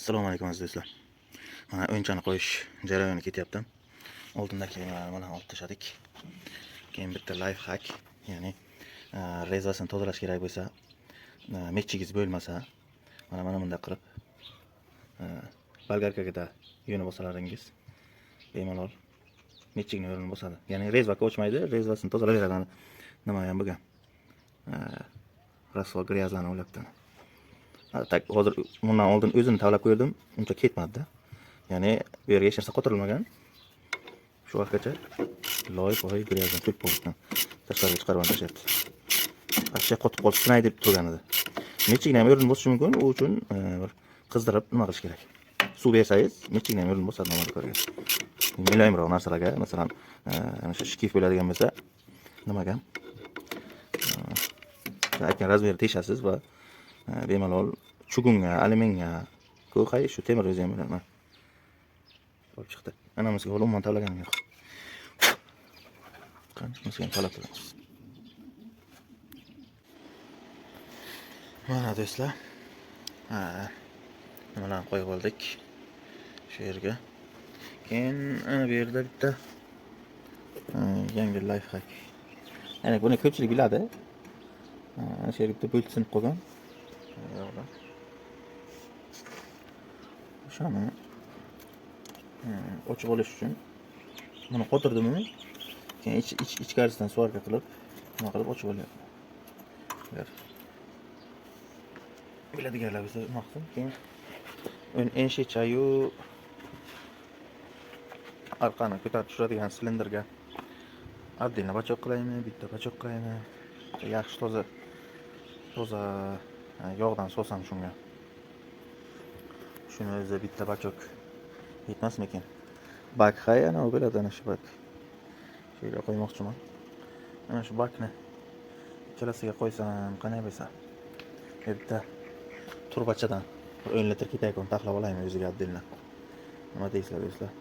Assalomu alaykum aziz do'stlar. Mana o'yinchani qo'yish jarayoni ketyapti. Oldindagi kemalarni mana olib tashladik. Keyin bitta life hack, ya'ni rezasini tozalash kerak bo'lsa, metchigingiz bo'lmasa, mana bunday qilib bolgarkaga yo'lni bosalaringiz bemalol metchigini yo'lini bosadi. Ya'ni rezva o'chmaydi, rezasini tozalayveradi. Nima ham bo'lgan? Rasvo gryazlarni o'ylabdan. Tak hozir bundan oldin o'zini tavlab ko'rdim, uncha ketmadi-da. Ya'ni bu yerga hech narsa qotirilmagan. Shu vaqtgacha loy-poy gryazdan to'lib qolgan. Tashqariga chiqarib tashlayapti. Ashyo qotib qolib sinay deb turgan edi. Metchigini ham yo'lini bosish mumkin, u uchun bir qizdirib nima qilish kerak. Suv bersangiz, metchigini ham yo'lini bosadi normal ko'rgan. Miloyimroq narsalarga, masalan, ana shu shkif bo'ladigan bo'lsa, nimaga? Aytgan razmerni teshasiz va bemalol chugunga, alyuminga, ko'qay shu temir o'zi ham bo'ladi. Olib chiqdi. Anamizga umuman tavlaganim yo'q. Qanchasiga ham talab qilamiz. Mana do'stlar. Nimalarni qo'yib oldik shu yerga. Keyin ana bu yerda bitta yangi life hack. Ya'ni buni ko'pchilik biladi. Ana shu yerga bitta bo'lt sinib qolgan. Shuni ochiq olish uchun buni qotirdimmi, keyin ichkarisidan suvarka qilib, nima qilib ochib olyapman. Biladiganlar bo'lsa nima qilsin, keyin enshichayu orqani ko'tarib tushiradigan silindrga отдельно bachok qilaymi, bitta bachok qilaymi, yaxshi toza yog'dan so'sam shunga. Shuni o'zi bitta bachok yetmasmikin? Bak hay ana u bo'ladi, ana shu bak. Shu yerga qo'ymoqchiman. Ana shu bakni ikkalasiga qo'ysam qanday bo'lsa. Bitta turbachadan 10 litr ketayotgan taxlab olaymi o'ziga отдельно. Nima deysizlar do'stlar?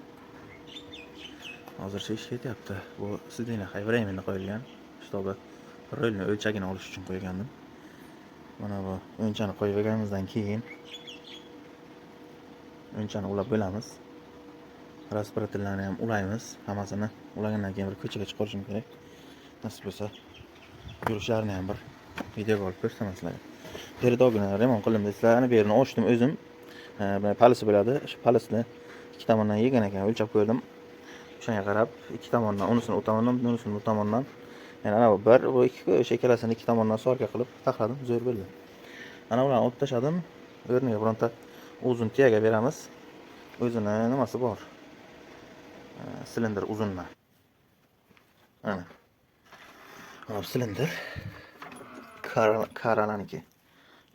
Hozircha ish ketyapti. Bu sidina временно qo'yilgan. Shtobi rolni o'lchagini olish uchun qo'ygandim. Mana bu o'yinchani qo'yib olganimizdan keyin o'yinchani ulab bo'lamiz. Respiratorlarni ham ulaymiz. Hammasini ulagandan keyin bir ko'chaga chiqarishim kerak. Nasib bo'lsa, yurishlarini ham bir videoga olib ko'rsataman sizlarga. Peridogini remont qildim deysizlar. Bu yerini ochdim o'zim. Buni palisi bo'ladi. Shu palisni ikki tomondan yegan ekan, o'lchab ko'rdim. Shunga qarab, ikki tomondan, unisini u tomondan, unisini bu tomondan. Yani ana bu bir, bu ikki, o'sha ikkalasini ikki tomondan suvarka qilib taxladim, zo'r bo'ldi. Ana ularni olib tashladim. O'rniga bironta uzun tiyaga beramiz. O'zini nimasi bor? Silindr uzunmi? Ana. Mana bu silindr Karalaniki.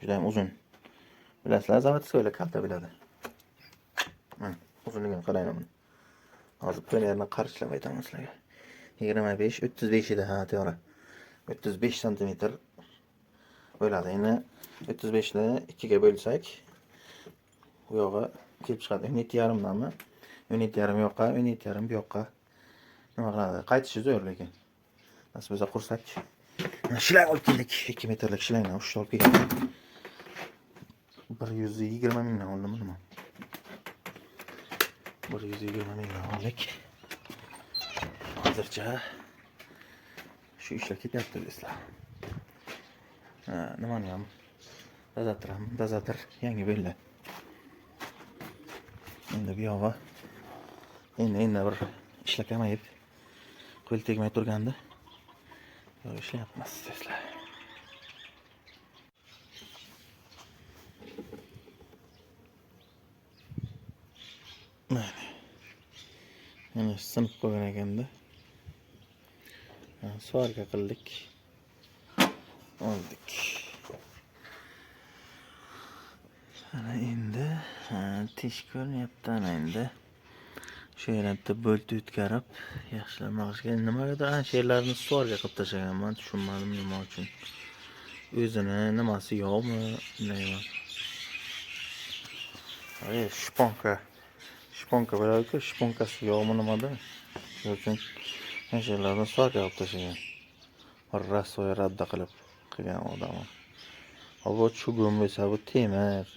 Juda ham uzun. Bilasizlar, zavodskoylar kalta biladi. Uzunligini qarayman buni. Hozir primerni qarshilab aytaman sizlarga. 25, 35 edi, ha, to'g'ri. 35 cm bo'ladi. Endi 35 ni 2 ga bo'lsak, bu yog'i kelib chiqadi. 17,5 danmi? 17,5 yoqqa, 17,5 bu yoqqa. Nima qiladi? Qaytishi zo'r lekin. Nasib bo'lsa qursak. Mana shlang olib keldik. 2 metrlik shlangni o'shni olib keldik. 120 mingdan oldimmi nima? 120 mingdan oldik. Hozircha shu ishlar ketyapti do'stlar. Nimani ham dozator yangi bo'ldi. Endi bu yog'i endi bir ishlar kamayib qo'l tegmay turganda ishlayapmiz do'stlar. Mana sinib qolgan ekanda. Suvarka qildik. Oldik. Ana endi tish ko'ryapti ana endi. Shu yerda bo'lt o'tkazib, yaxshilab maqishga nimagadir ana she'rlarni suvarka qilib tashlaganman, tushunmadim nima uchun. O'zini nimasi yo'qmi, nima? Ay, shponka bo'ladi-ku, shponkasi yo'qmi nimada? Shuning uchun ana she'rlarni suvarka qilib tashlagan. Rasvoy radda qilib qilgan odam. Bu chugun bo'lsa, bu temir.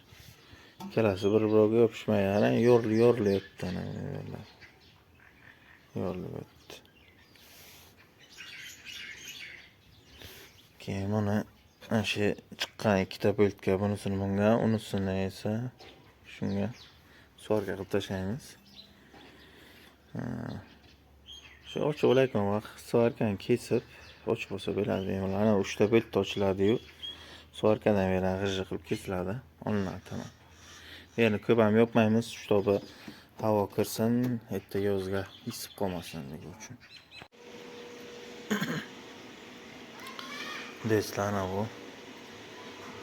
Ikkalasi bir-biriga yopishmagan, yo'rilib o'tdi ana yo'llar. Yo'rilib o'tdi. Keyin buni ana shu chiqqan ikkita boltga bunisini bunga, unisini esa shunga svorka qilib tashlaymiz. Shu ochib olayotgan vaqt svorkani kesib ochib bo'lsa bo'ladi bemalol. Ana 3 ta bolt ochiladi-yu, svorkadan beri g'ijji qilib kesiladi, olinadi tamom. Endi ko'p ham yopmaymiz, чтобы havo kirsin, erta yozga isib qolmasligi uchun. Deslana bu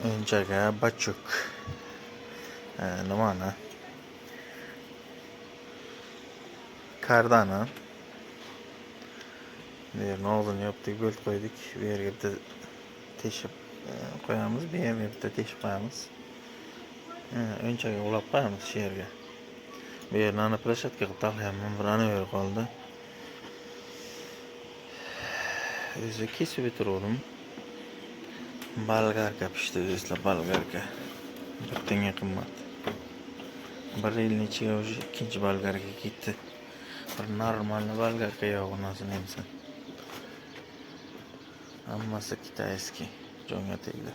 o'yinchaga bachuk. Nimani? Kardani. Bu yerni og'zini yopdik, bo'lt qo'ydik. Bu yerga bitta teshib qo'yamiz, bu yerga bitta teshib qo'yamiz. O'yinchaga ulab qo'yamiz shu yerga. Bu yerni ana plashatka qilib taqlayapman, bir ana yer qoldi. O'zi kesib o'tirdim. Bolgarka pishdi, sizlar bolgarka. Bir tenga qimmat. Bir yilning ichiga уже ikkinchi bolgarka ketdi. Bir normal bolgarka yo'q nasini emsan. Hammasi kitayskiy, jonga tegdi.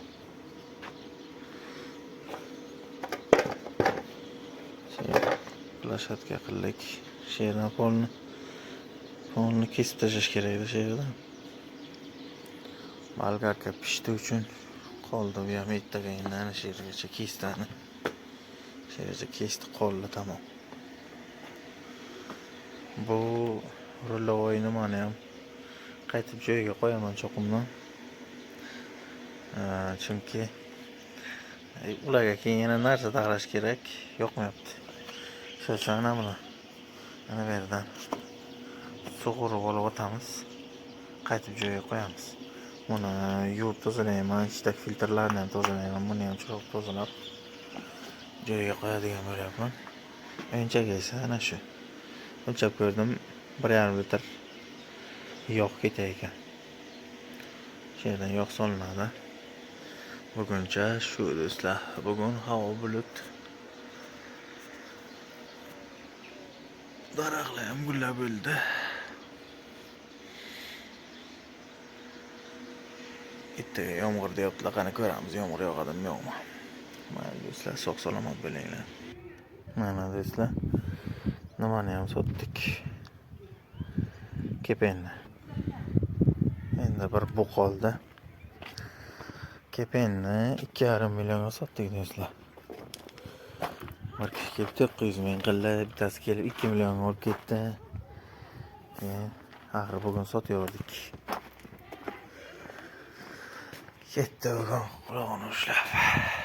Plashatka qildik. Shu yerdan polni kesib tashlash kerak edi shu yerdan. Bolgarka pishdi uchun qoldi. Bu ham ertaga endi ana shu yergacha kesdi. Shu yergacha kesdi, qoldi tamom. Bu rulovoy nimani ham qaytib joyiga qo'yaman cho'qimdan. Chunki ularga keyin yana narsa taqlash kerak, yoqmayapti. Shuning uchun ana buni ana bu yerdan sug'urib olib o'tamiz. Qaytib joyiga qo'yamiz. Buni yuvib tozalayman, ichidagi filtrlarni ham tozalayman. Buni ham chiroq tozalab joyiga qo'yadigan bo'lyapman. O'yinchaga esa ana shu. O'lchab ko'rdim, 1,5 litr yog' ketar ekan. Shu yerdan yog' solinadi. Buguncha shu do'stlar. Bugun havo bulut. Daraxtlar ham gullab bo'ldi. Ertaga yomg'ir deyaptilar, qani ko'ramiz, yomg'ir yog'adimi yo'qmi. Mayli do'stlar, sog' salomat bo'linglar. Mana do'stlar, nimani ham sotdik. Kepenni. Endi bir bu qoldi. Kepenni 2,5 millionga sotdik do'stlar. Bir kishi kelib 900 ming qildi, bittasi kelib 2 millionga olib ketdi. Axir bugun sotaverdik. Ketdi bugun qulog'ini ushlab.